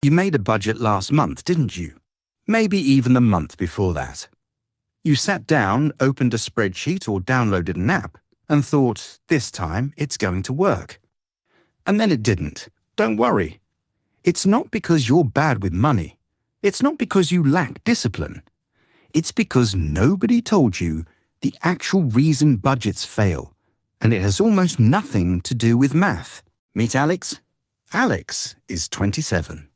You made a budget last month, didn't you? Maybe even the month before that. You sat down, opened a spreadsheet or downloaded an app, and thought, this time it's going to work. And then it didn't. Don't worry. It's not because you're bad with money. It's not because you lack discipline. It's because nobody told you the actual reason budgets fail, and it has almost nothing to do with math. Meet Alex. Alex is 27.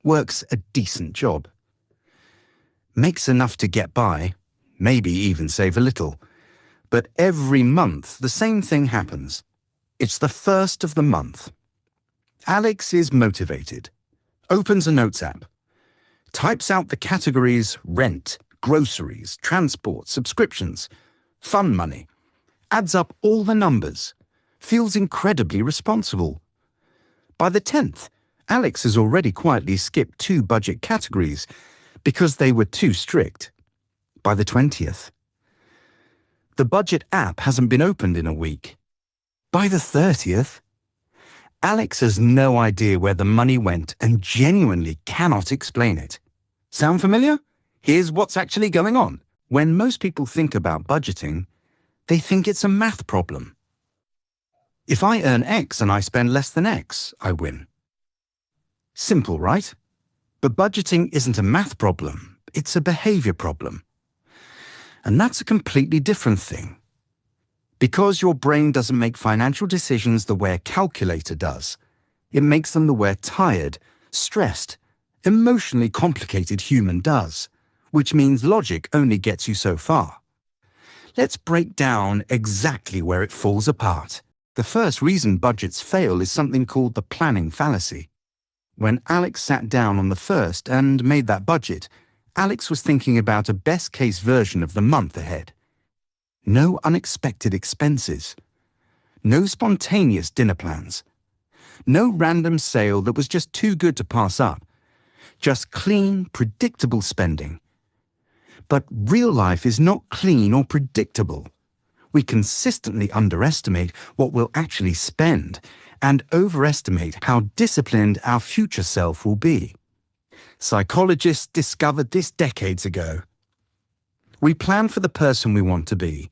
Works a decent job. Makes enough to get by, maybe even save a little. But every month, the same thing happens. It's the first of the month. Alex is motivated, opens a notes app, types out the categories rent, groceries, transport, subscriptions, fun money, adds up all the numbers, feels incredibly responsible. By the 10th, Alex has already quietly skipped 2 budget categories because they were too strict. By the 20th, the budget app hasn't been opened in a week. By the 30th, Alex has no idea where the money went and genuinely cannot explain it. Sound familiar? Here's what's actually going on. When most people think about budgeting, they think it's a math problem. If I earn X and I spend less than X, I win. Simple, right? But budgeting isn't a math problem, it's a behavior problem. And that's a completely different thing. Because your brain doesn't make financial decisions the way a calculator does, it makes them the way a tired, stressed, emotionally complicated human does, which means logic only gets you so far. Let's break down exactly where it falls apart. The first reason budgets fail is something called the planning fallacy. When Alex sat down on the 1st and made that budget, Alex was thinking about a best-case version of the month ahead. No unexpected expenses. No spontaneous dinner plans. No random sale that was just too good to pass up. Just clean, predictable spending. But real life is not clean or predictable. We consistently underestimate what we'll actually spend and overestimate how disciplined our future self will be. Psychologists discovered this decades ago. We plan for the person we want to be,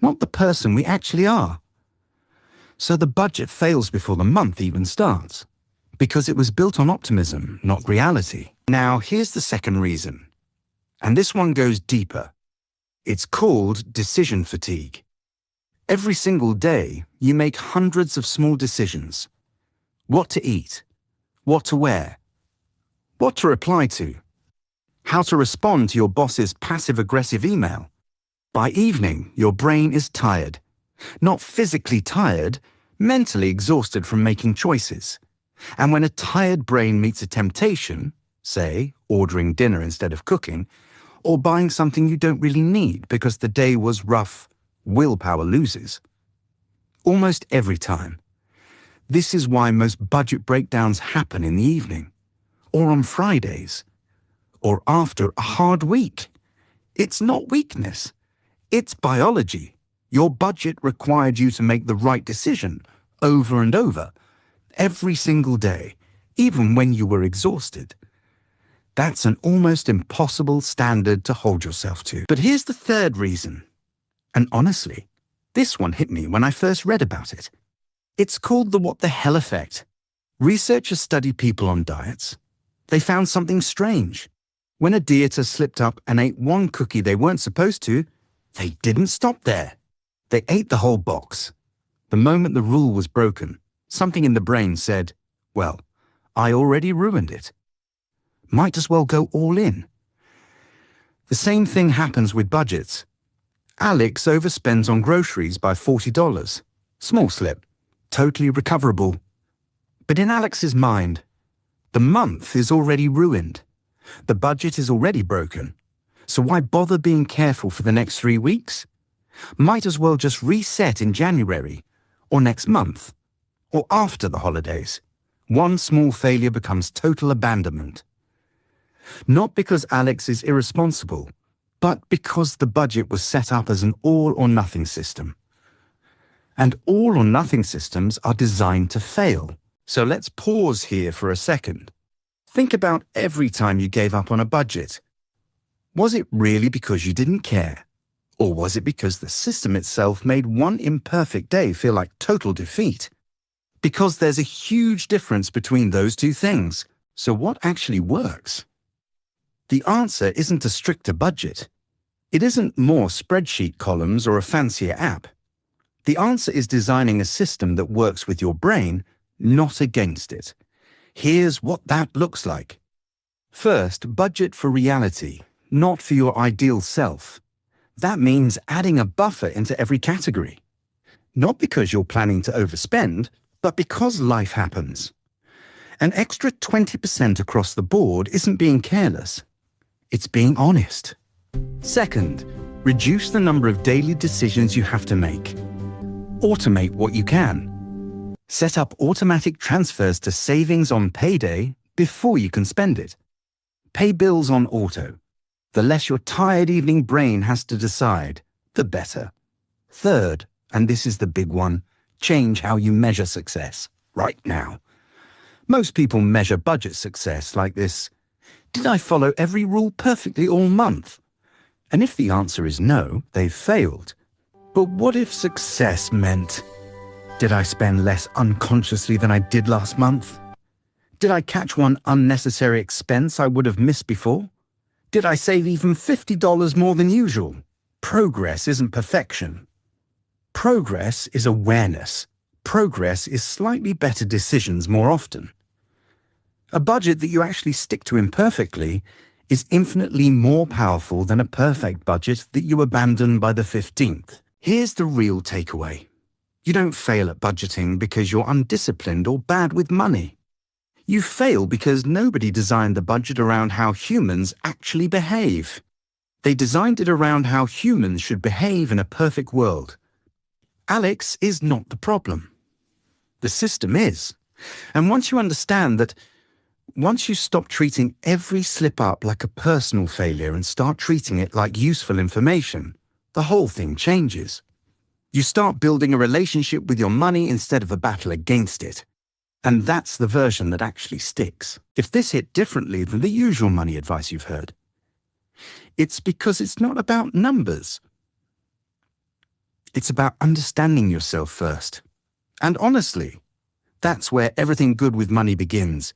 not the person we actually are. So the budget fails before the month even starts, because it was built on optimism, not reality. Now, here's the second reason, and this one goes deeper. It's called decision fatigue. Every single day, you make hundreds of small decisions. What to eat, what to wear, what to reply to, how to respond to your boss's passive-aggressive email. By evening, your brain is tired. Not physically tired, mentally exhausted from making choices. And when a tired brain meets a temptation, say, ordering dinner instead of cooking, or buying something you don't really need because the day was rough, willpower loses. Almost every time. This is why most budget breakdowns happen in the evening, or on Fridays, or after a hard week. It's not weakness. It's biology. Your budget required you to make the right decision over and over, every single day, even when you were exhausted. That's an almost impossible standard to hold yourself to. But here's the third reason. And honestly, this one hit me when I first read about it. It's called the what the hell effect. Researchers studied people on diets. They found something strange. When a dieter slipped up and ate one cookie they weren't supposed to, they didn't stop there. They ate the whole box. The moment the rule was broken, something in the brain said, well, I already ruined it. Might as well go all in. The same thing happens with budgets. Alex overspends on groceries by $40. Small slip, totally recoverable. But in Alex's mind, the month is already ruined. The budget is already broken. So why bother being careful for the next 3 weeks? Might as well just reset in January, or next month, or after the holidays. One small failure becomes total abandonment. Not because Alex is irresponsible, but because the budget was set up as an all-or-nothing system. And all-or-nothing systems are designed to fail. So let's pause here for a second. Think about every time you gave up on a budget. Was it really because you didn't care? Or was it because the system itself made one imperfect day feel like total defeat? Because there's a huge difference between those two things. So what actually works? The answer isn't a stricter budget. It isn't more spreadsheet columns or a fancier app. The answer is designing a system that works with your brain, not against it. Here's what that looks like. First, budget for reality, not for your ideal self. That means adding a buffer into every category. Not because you're planning to overspend, but because life happens. An extra 20% across the board isn't being careless. It's being honest. Second, reduce the number of daily decisions you have to make. Automate what you can. Set up automatic transfers to savings on payday before you can spend it. Pay bills on auto. The less your tired evening brain has to decide, the better. Third, and this is the big one, change how you measure success right now. Most people measure budget success like this. Did I follow every rule perfectly all month? And if the answer is no, they've failed. But what if success meant, did I spend less unconsciously than I did last month? Did I catch one unnecessary expense I would have missed before? Did I save even $50 more than usual? Progress isn't perfection. Progress is awareness. Progress is slightly better decisions more often. A budget that you actually stick to imperfectly is infinitely more powerful than a perfect budget that you abandon by the 15th. Here's the real takeaway. You don't fail at budgeting because you're undisciplined or bad with money. You fail because nobody designed the budget around how humans actually behave. They designed it around how humans should behave in a perfect world. Alex is not the problem. The system is. And once you understand that, once you stop treating every slip-up like a personal failure and start treating it like useful information, the whole thing changes. You start building a relationship with your money instead of a battle against it. And that's the version that actually sticks. If this hit differently than the usual money advice you've heard, it's because it's not about numbers. It's about understanding yourself first. And honestly, that's where everything good with money begins.